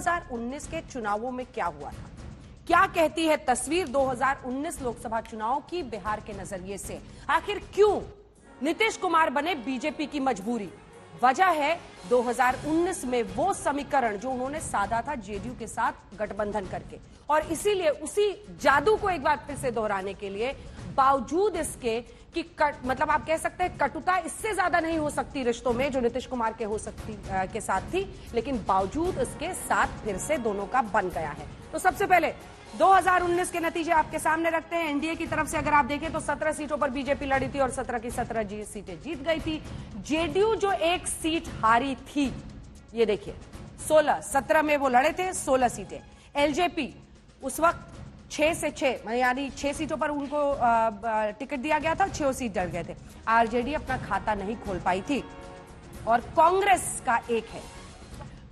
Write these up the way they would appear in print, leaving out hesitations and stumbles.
2019 के चुनावों में क्या हुआ था, क्या कहती है तस्वीर 2019 लोकसभा चुनाव की बिहार के नजरिए से। आखिर क्यों नीतीश कुमार बने बीजेपी की मजबूरी। वजह है 2019 में वो समीकरण जो उन्होंने साधा था जेडीयू के साथ गठबंधन करके, और इसीलिए उसी जादू को एक बार फिर से दोहराने के लिए, बावजूद इसके कि मतलब आप कह सकते हैं कटुता इससे ज्यादा नहीं हो सकती रिश्तों में जो नीतीश कुमार के साथ थी, लेकिन बावजूद इसके साथ फिर से दोनों का बन गया है। तो सबसे पहले 2019 के नतीजे आपके सामने रखते हैं। एनडीए की तरफ से अगर आप देखें तो 17 सीटों पर बीजेपी लड़ी थी और 17 की 17 सीटें जीत गई थी। जेडीयू जो एक सीट हारी थी, ये देखिए 17 में वो लड़े थे 16 सीटें। एलजेपी उस वक्त 6 से 6 यानी 6 सीटों पर उनको टिकट दिया गया था, 6 सीट डर गए थे। आरजेडी अपना खाता नहीं खोल पाई थी और कांग्रेस का एक है।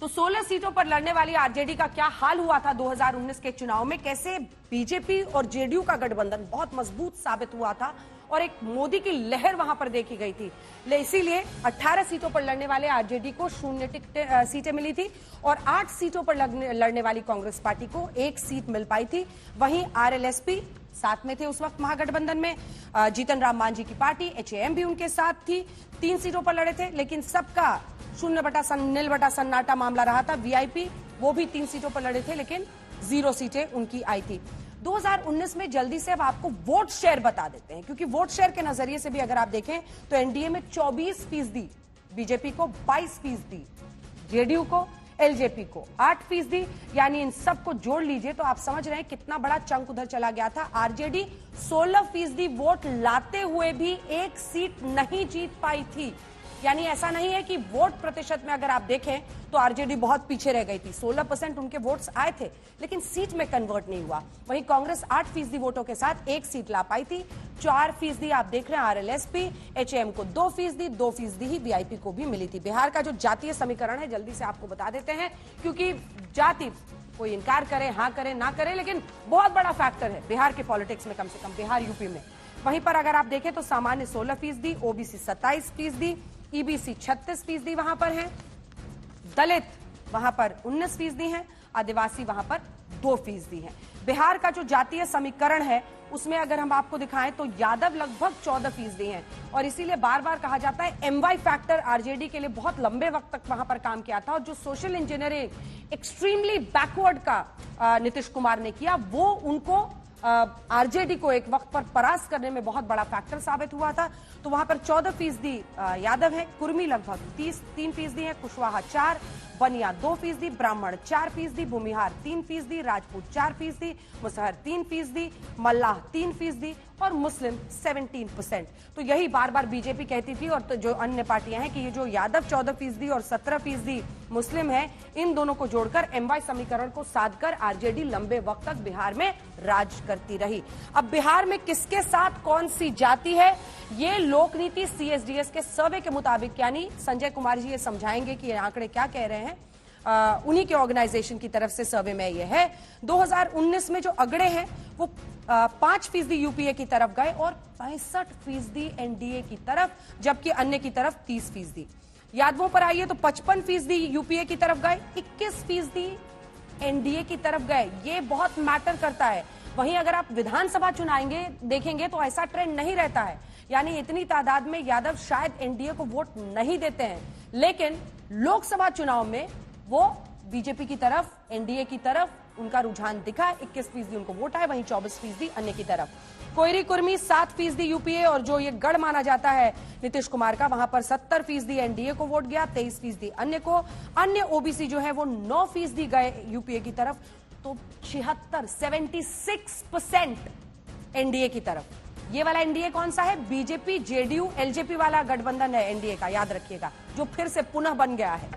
तो 16 सीटों पर लड़ने वाली आरजेडी का क्या हाल हुआ था 2019 के चुनाव में, कैसे बीजेपी और जेडीयू का गठबंधन बहुत मजबूत साबित हुआ था और एक मोदी की लहर वहां पर देखी गई थी। इसीलिए 18 सीटों पर लड़ने वाले आरजेडी को 0 सीटें मिली थी और 8 सीटों पर लड़ने वाली कांग्रेस पार्टी को 1 सीट मिल पाई थी। वहीं आरएलएसपी साथ में थे उस वक्त महागठबंधन में, जीतन राम मांझी की पार्टी एचएएम भी उनके साथ थी। 3 सीटों पर लड़े थे, लेकिन सबका 0 सन्नाटा मामला रहा था। वीआईपी वो भी 3 सीटों पर लड़े थे, लेकिन 0 सीटें उनकी आई थी। 2019 में जल्दी से अब आपको वोट शेयर बता देते हैं, क्योंकि वोट शेयर के नजरिए से भी अगर आप देखें तो एनडीए में 24%, बीजेपी को 22%, जेडीयू को, एलजेपी को 8%, यानी इन सबको जोड़ लीजिए तो आप समझ रहे हैं कितना बड़ा चंक उधर चला गया था। आरजेडी 16% वोट लाते हुए भी 1 सीट नहीं जीत पाई थी। यानी ऐसा नहीं है कि वोट प्रतिशत में अगर आप देखें तो आरजेडी बहुत पीछे रह गई थी। 16% उनके वोट्स आए थे, लेकिन सीट में कन्वर्ट नहीं हुआ। वहीं कांग्रेस 8% वोटों के साथ 1 सीट ला पाई थी। 4% आप देख रहे हैं आरएलएसपी, एचएएम को 2% ही वीआईपी को भी मिली थी। बिहार का जो जातीय समीकरण है जल्दी से आपको बता देते हैं, क्योंकि जाति कोई इनकार करे, हाँ करे ना करे, लेकिन बहुत बड़ा फैक्टर है बिहार के पॉलिटिक्स में, कम से कम बिहार यूपी में। वहीं पर अगर आप देखें तो सामान्य 16%, ओबीसी 27%, ईबीसी 36% वहां पर है, दलित वहां पर 19% है, आदिवासी वहां पर 2% है। बिहार का जो जातीय समीकरण है उसमें अगर हम आपको दिखाएं तो यादव लगभग 14% हैं, और इसीलिए बार बार कहा जाता है एमवाई फैक्टर आरजेडी के लिए बहुत लंबे वक्त तक वहां पर काम किया था, और जो सोशल इंजीनियरिंग एक्सट्रीमली बैकवर्ड का नीतीश कुमार ने किया वो उनको आरजेडी को एक वक्त पर परास्त करने में बहुत बड़ा फैक्टर साबित हुआ था। तो वहां पर 14% यादव है, कुर्मी लगभग 3% है, कुशवाहा 4%, बनिया 2%, ब्राह्मण 4%, भूमिहार 3%, राजपूत 4%, मुसहर 3%, मल्लाह 3% और मुस्लिम 17%। तो यही बार बार बीजेपी कहती थी और तो जो अन्य पार्टियां हैं कि ये जो यादव 14% और 17% मुस्लिम है, इन दोनों को जोड़कर एमवाई समीकरण को साधकर आरजेडी लंबे वक्त तक बिहार में राज करती रही। अब बिहार में किसके साथ कौन सी जाति है, ये लोकनीति सीएसडीएस के सर्वे के मुताबिक, यानी संजय कुमार जी ये समझाएंगे कि ये आंकड़े क्या कह रहे हैं, उन्हीं के ऑर्गेनाइजेशन की तरफ से सर्वे में ये है। 2019 में जो अगड़े हैं वो 5% यूपीए की तरफ गए और 65% एनडीए की तरफ, जबकि अन्य की तरफ 30%। यादवों पर आइए तो 55% यूपीए की तरफ गए, 21% एनडीए की तरफ गए। ये बहुत मैटर करता है। वहीं अगर आप विधानसभा चुनाएंगे देखेंगे तो ऐसा ट्रेंड नहीं रहता है, यानी इतनी तादाद में यादव शायद एनडीए को वोट नहीं देते हैं, लेकिन लोकसभा चुनाव में वो बीजेपी की तरफ, एनडीए की तरफ उनका रुझान दिखा। 21% उनको वोट आए, वहीं 24% अन्य की तरफ। कोयरी कुर्मी 7% यूपीए, और जो ये गढ़ माना जाता है नीतीश कुमार का, वहां पर 70% एनडीए को वोट गया, 23% अन्य को। अन्य ओबीसी जो है वो 9% गए यूपीए की तरफ, तो 76% एनडीए की तरफ। ये वाला एनडीए कौन सा है? बीजेपी जेडीयू एलजेपी वाला गठबंधन है एनडीए का, याद रखिएगा, जो फिर से पुनः बन गया है।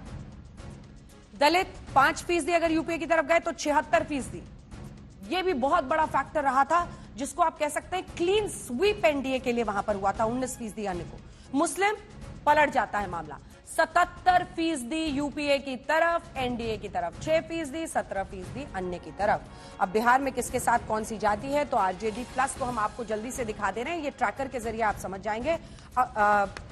दलित 5% अगर यूपीए की तरफ गए तो 76%। ये भी बहुत बड़ा फैक्टर रहा था, जिसको आप कह सकते हैं क्लीन स्वीप एनडीए के लिए वहां पर हुआ था, 19% आने को। मुस्लिम पलट जाता है मामला, 77% यूपीए की तरफ, एनडीए की तरफ 6%, 17% अन्य की तरफ। अब बिहार में किसके साथ कौन सी जाति है, तो आरजेडी प्लस को हम आपको जल्दी से दिखा दे रहे हैं, ये ट्रैकर के जरिए आप समझ जाएंगे।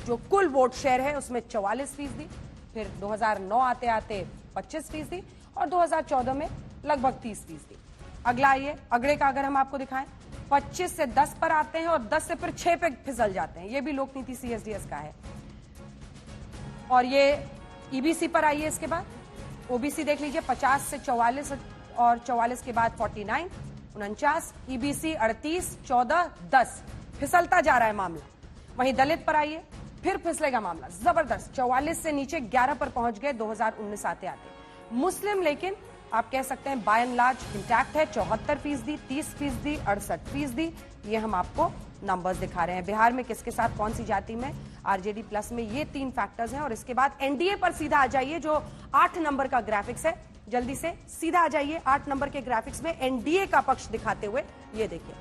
जो कुल वोट शेयर है उसमें 44%, फिर 2009 आते आते 25% और 2014 में लगभग 30%। अगला आइए, अगले का अगर हम आपको दिखाएं, 25 से 10 पर आते हैं और 10 से फिर 6 पे फिसल जाते हैं। ये भी लोक नीति CSDS का है। और ये EBC पर आइए, इसके बाद OBC देख लीजिए, 50 से 44 और 44 के बाद 49, 49, EBC 38, 14, 10, फिसलता जा रहा है मामला। वहीं दलित पर आइए, फिर फिसलेगा मामला जबरदस्त, 44 से नीचे 11 पर पहुंच गए 2019 आते आते। मुस्लिम लेकिन आप कह सकते हैं बाय एंड लार्ज इंटैक्ट है, 74%, 30%, 68%। ये हम आपको नंबर्स दिखा रहे हैं। बिहार में किसके साथ कौन सी जाति में, RJD प्लस में, ये 3 फैक्टर्स हैं। और इसके बाद NDA पर सीधा आ जाइए, जो 8 नंबर का ग्राफिक्स है, जल्दी से सीधा आ जाइए 8 नंबर के ग्राफिक्स में NDA का पक्ष दिखाते हुए। ये देखिए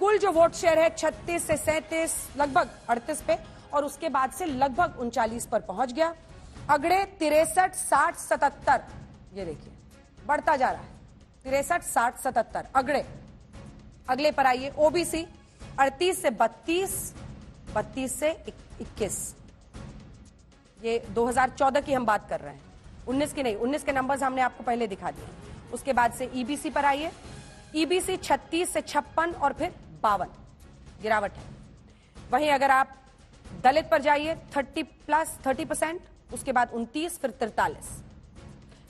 कुल जो वोट शेयर है 36 से 37, लगभग 38 पे, और उसके बाद से लगभग 39 पर पहुंच गया। अगड़े 63, 60, 77, ये देखिए बढ़ता जा रहा है, 63, 60, 77 अगड़े। अगले पर आइए, OBC 38 से 32, 32 से 21। ये 2014 की हम बात कर रहे हैं, 19 की नहीं, 19 के नंबर्स हमने आपको पहले दिखा दिए। उसके बाद से EBC पर आइए, EBC 36 से 56 और फिर 52, गिरावट है। वहीं अगर आप दलित पर जाइए, 30%, उसके बाद 29, फिर 43।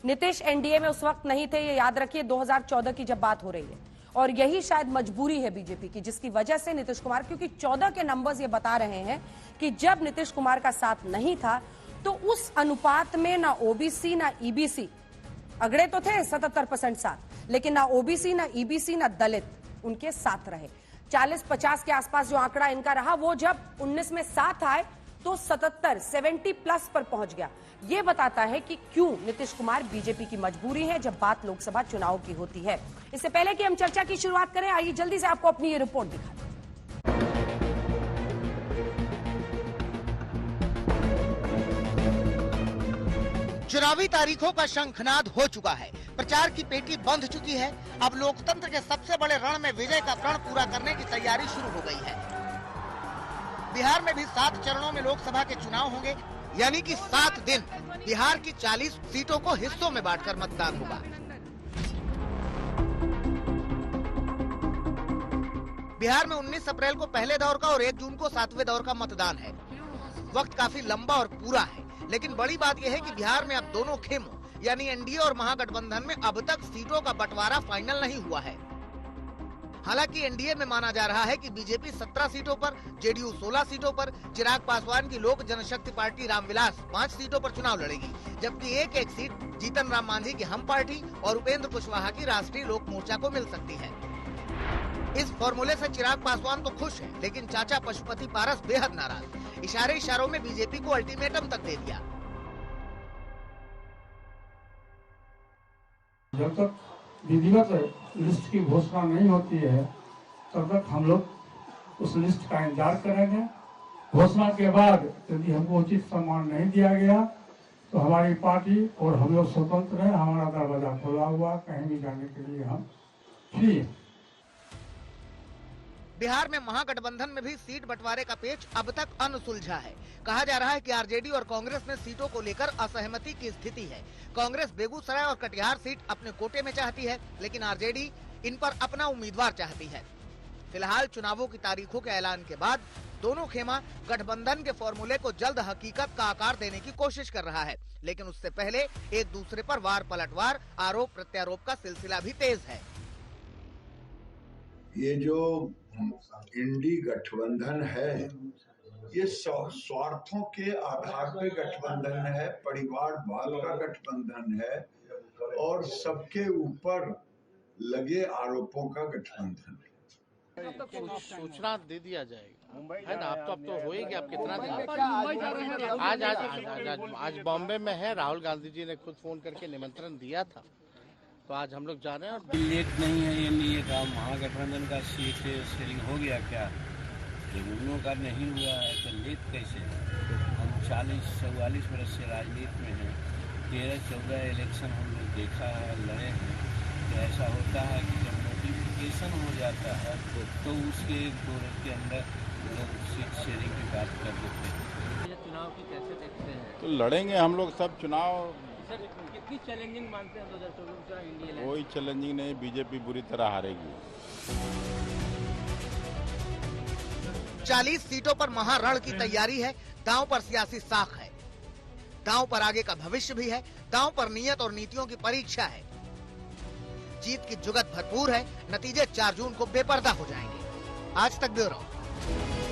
नीतीश NDA में उस वक्त नहीं थे, ये याद रखिए, 2014 की जब बात हो रही है। और यही शायद मजबूरी है बीजेपी की, जिसकी वजह से नीतीश कुमार, क्योंकि 14 के नंबर्स ये बता रहे हैं कि जब नीतीश कुमार का साथ नहीं था तो उस अनुपात में ना OBC ना EBC, अगड़े तो थे 77% साथ, लेकिन ना OBC ना EBC ना दलित उनके साथ रहे। 40-50 के आसपास जो आंकड़ा इनका रहा, वो जब 19 में साथ आए तो 70 प्लस पर पहुंच गया। ये बताता है कि क्यों नीतीश कुमार बीजेपी की मजबूरी है जब बात लोकसभा चुनाव की होती है। इससे पहले कि हम चर्चा की शुरुआत करें, आइए जल्दी से आपको अपनी ये रिपोर्ट दिखा दें। चुनावी तारीखों का शंखनाद हो चुका है, प्रचार की पेटी बंध चुकी है। अब लोकतंत्र के सबसे बड़े रण में विजय का प्रण पूरा करने की तैयारी शुरू हो गई है। बिहार में भी 7 चरणों में लोकसभा के चुनाव होंगे, यानी कि 7 दिन बिहार की 40 सीटों को हिस्सों में बांटकर मतदान होगा। बिहार में 19 अप्रैल को पहले दौर का और 1 जून को 7वें दौर का मतदान है। वक्त काफी लंबा और पूरा है, लेकिन बड़ी बात यह है कि बिहार में अब दोनों खेमों यानी NDA और महागठबंधन में अब तक सीटों का बंटवारा फाइनल नहीं हुआ है। हालांकि NDA में माना जा रहा है कि बीजेपी 17 सीटों पर, JDU 16 सीटों पर, चिराग पासवान की लोक जनशक्ति पार्टी रामविलास 5 सीटों पर चुनाव लड़ेगी, जबकि एक सीट जीतन राम मांझी की हम पार्टी और उपेंद्र कुशवाहा की राष्ट्रीय लोक मोर्चा को मिल सकती है। इस फॉर्मूले से चिराग पासवान तो खुश है, लेकिन चाचा पशुपति पारस बेहद नाराज। इशारों में बीजेपी को अल्टीमेटम तक दे दिया। जब तक विधिवत लिस्ट की घोषणा नहीं होती है तब तक हम लोग उस लिस्ट का इंतजार करेंगे। घोषणा के बाद यदि हमको उचित सम्मान नहीं दिया गया तो हमारी पार्टी और हम लोग स्वतंत्र हैं, हमारा दरवाजा खुला हुआ, कहीं भी जाने के लिए हम फ्री हैं। बिहार में महागठबंधन में भी सीट बंटवारे का पेच अब तक अनसुलझा है। कहा जा रहा है कि RJD और कांग्रेस में सीटों को लेकर असहमति की स्थिति है। कांग्रेस बेगूसराय और कटिहार सीट अपने कोटे में चाहती है, लेकिन RJD इन पर अपना उम्मीदवार चाहती है। फिलहाल चुनावों की तारीखों के ऐलान के बाद दोनों खेमा गठबंधन के फॉर्मूले को जल्द हकीकत का आकार देने की कोशिश कर रहा है, लेकिन उससे पहले एक दूसरे पर वार पलटवार, आरोप प्रत्यारोप का सिलसिला भी तेज है। ये जो इंडी गठबंधन है, ये स्वार्थों के आधार पे गठबंधन है, परिवारवाद का गठबंधन है और सबके ऊपर लगे आरोपों का गठबंधन है। सूचना दे दिया जाएगा, है ना। अब तो हो ही गया। अब कितना दिन आज बॉम्बे में है। राहुल गांधी जी ने खुद फोन करके निमंत्रण दिया था, तो आज हम लोग जा रहे हैं। और लेट नहीं है, NDA का महागठबंधन का सीट शेयरिंग हो गया क्या? दोनों का नहीं हुआ है तो लेट कैसे? हम 40-44 वर्ष से राजनीति में हैं, 13-14 इलेक्शन हम लोग देखा है, लड़े हैं। तो ऐसा होता है कि जब नोटिफिकेशन हो जाता है तो उसके 1-2 रोज के अंदर लोग सीट शेयरिंग की बात कर देते हैं। चुनाव की कैसे देखते हैं? तो लड़ेंगे हम लोग सब चुनाव। सर, उनकी कि चैलेंजिंग मानते हैं 2024 में इंडिया? कोई चैलेंजिंग नहीं, बीजेपी बुरी तरह हारेगी। 40 सीटों पर महारण की तैयारी है। दांव पर सियासी साख है, दांव पर आगे का भविष्य भी है, दांव पर नियत और नीतियों की परीक्षा है। जीत की जुगत भरपूर है, नतीजे 4 जून को बेपर्दा हो जाएंगे। आज तक ब्यूरो।